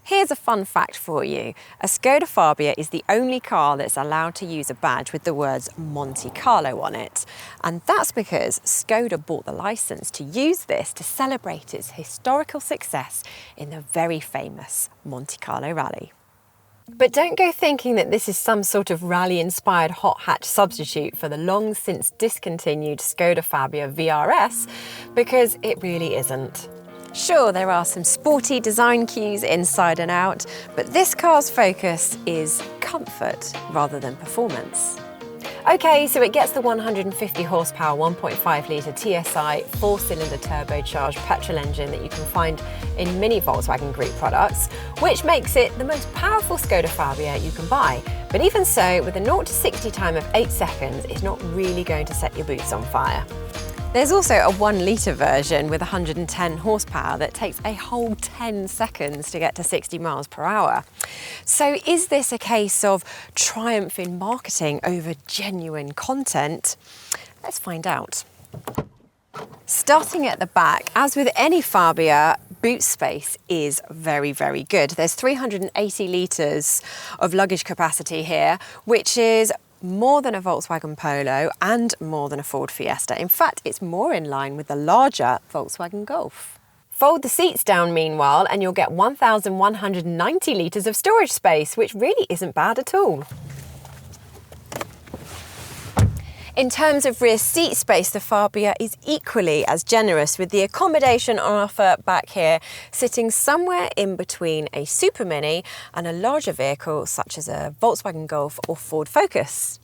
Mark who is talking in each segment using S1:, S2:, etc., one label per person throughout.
S1: Here's a fun fact for you. A Skoda Fabia is the only car that's allowed to use a badge with the words Monte Carlo on it. And that's because Skoda bought the license to use this to celebrate its historical success in the very famous Monte Carlo Rally. But don't go thinking that this is some sort of rally-inspired hot hatch substitute for the long since discontinued Skoda Fabia VRS, because it really isn't. Sure, there are some sporty design cues inside and out, but this car's focus is comfort rather than performance. Okay, so it gets the 150 horsepower 1.5 litre TSI 4-cylinder turbocharged petrol engine that you can find in many Volkswagen Group products, which makes it the most powerful Skoda Fabia you can buy. But even so, with a 0 to 60 time of 8 seconds, it's not really going to set your boots on fire. There's also a 1 litre version with 110 horsepower that takes a whole 10 seconds to get to 60 miles per hour. So is this a case of triumph in marketing over genuine content? Let's find out. Starting at the back, as with any Fabia, boot space is very, very good. There's 380 litres of luggage capacity here, which is more than a Volkswagen Polo and more than a Ford Fiesta. In fact, it's more in line with the larger Volkswagen Golf. Fold the seats down meanwhile and you'll get 1,190 litres of storage space, which really isn't bad at all. In terms of rear seat space, the Fabia is equally as generous, with the accommodation on offer back here sitting somewhere in between a supermini and a larger vehicle such as a Volkswagen Golf or Ford Focus.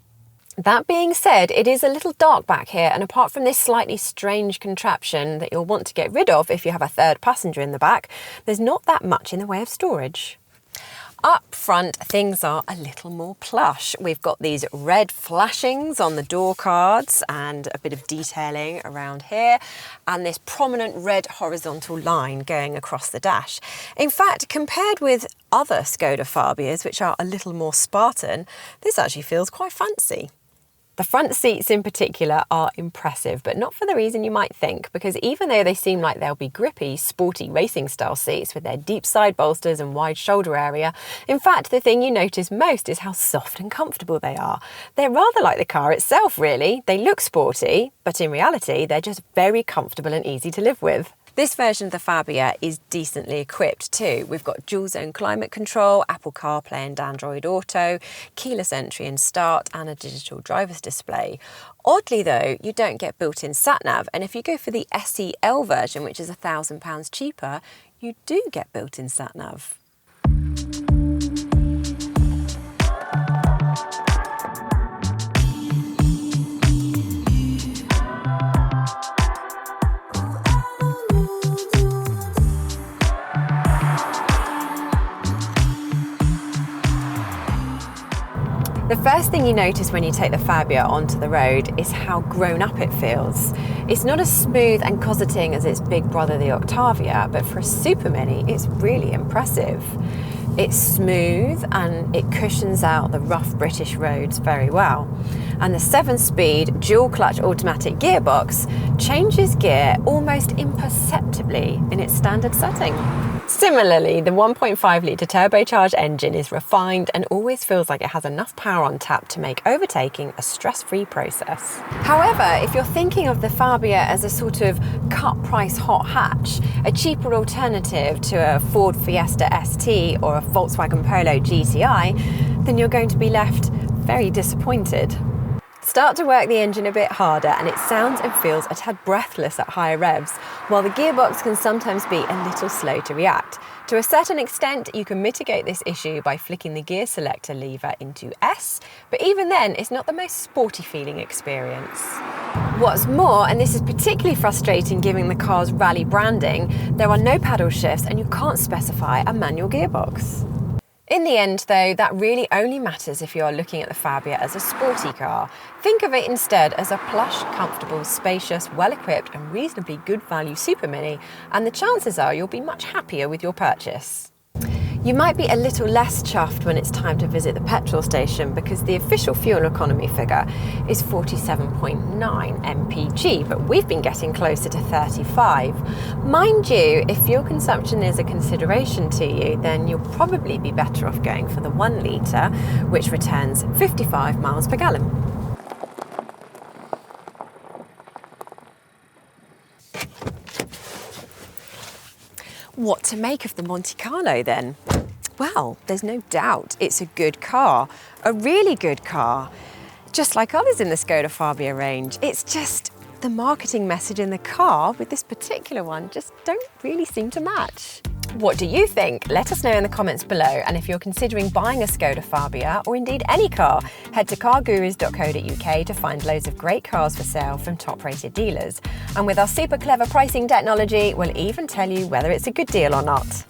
S1: That being said, it is a little dark back here, and apart from this slightly strange contraption that you'll want to get rid of if you have a third passenger in the back, there's not that much in the way of storage. Up front, things are a little more plush. We've got these red flashings on the door cards and a bit of detailing around here, and this prominent red horizontal line going across the dash. In fact, compared with other Skoda Fabias, which are a little more Spartan, this actually feels quite fancy. The front seats in particular are impressive, but not for the reason you might think, because even though they seem like they'll be grippy, sporty racing style seats with their deep side bolsters and wide shoulder area, in fact the thing you notice most is how soft and comfortable they are. They're rather like the car itself really. They look sporty, but in reality they're just very comfortable and easy to live with. This version of the Fabia is decently equipped too. We've got dual zone climate control, Apple CarPlay and Android Auto, keyless entry and start, and a digital driver's display. Oddly though, you don't get built-in sat-nav, and if you go for the SEL version, which is £1,000 cheaper, you do get built-in sat-nav. The first thing you notice when you take the Fabia onto the road is how grown up it feels. It's not as smooth and cosseting as its big brother the Octavia, but for a supermini it's really impressive. It's smooth and it cushions out the rough British roads very well. And the 7-speed dual-clutch automatic gearbox changes gear almost imperceptibly in its standard setting. Similarly, the 1.5 litre turbocharged engine is refined and always feels like it has enough power on tap to make overtaking a stress-free process. However, if you're thinking of the Fabia as a sort of cut-price hot hatch, a cheaper alternative to a Ford Fiesta ST or a Volkswagen Polo GTI, then you're going to be left very disappointed. Start to work the engine a bit harder and it sounds and feels a tad breathless at higher revs, while the gearbox can sometimes be a little slow to react. To a certain extent, you can mitigate this issue by flicking the gear selector lever into S, but even then, it's not the most sporty feeling experience. What's more, and this is particularly frustrating given the car's rally branding, there are no paddle shifts and you can't specify a manual gearbox. In the end though, that really only matters if you are looking at the Fabia as a sporty car. Think of it instead as a plush, comfortable, spacious, well-equipped and reasonably good value supermini, and the chances are you'll be much happier with your purchase. You might be a little less chuffed when it's time to visit the petrol station because the official fuel economy figure is 47.9 mpg, but we've been getting closer to 35. Mind you, if fuel consumption is a consideration to you, then you'll probably be better off going for the 1 litre, which returns 55 miles per gallon. What to make of the Monte Carlo then? Well, there's no doubt it's a good car, a really good car. Just like others in the Skoda Fabia range, it's just the marketing message in the car with this particular one just don't really seem to match. What do you think? Let us know in the comments below, and if you're considering buying a Skoda Fabia or indeed any car, head to cargurus.co.uk to find loads of great cars for sale from top-rated dealers. And with our super clever pricing technology, we'll even tell you whether it's a good deal or not.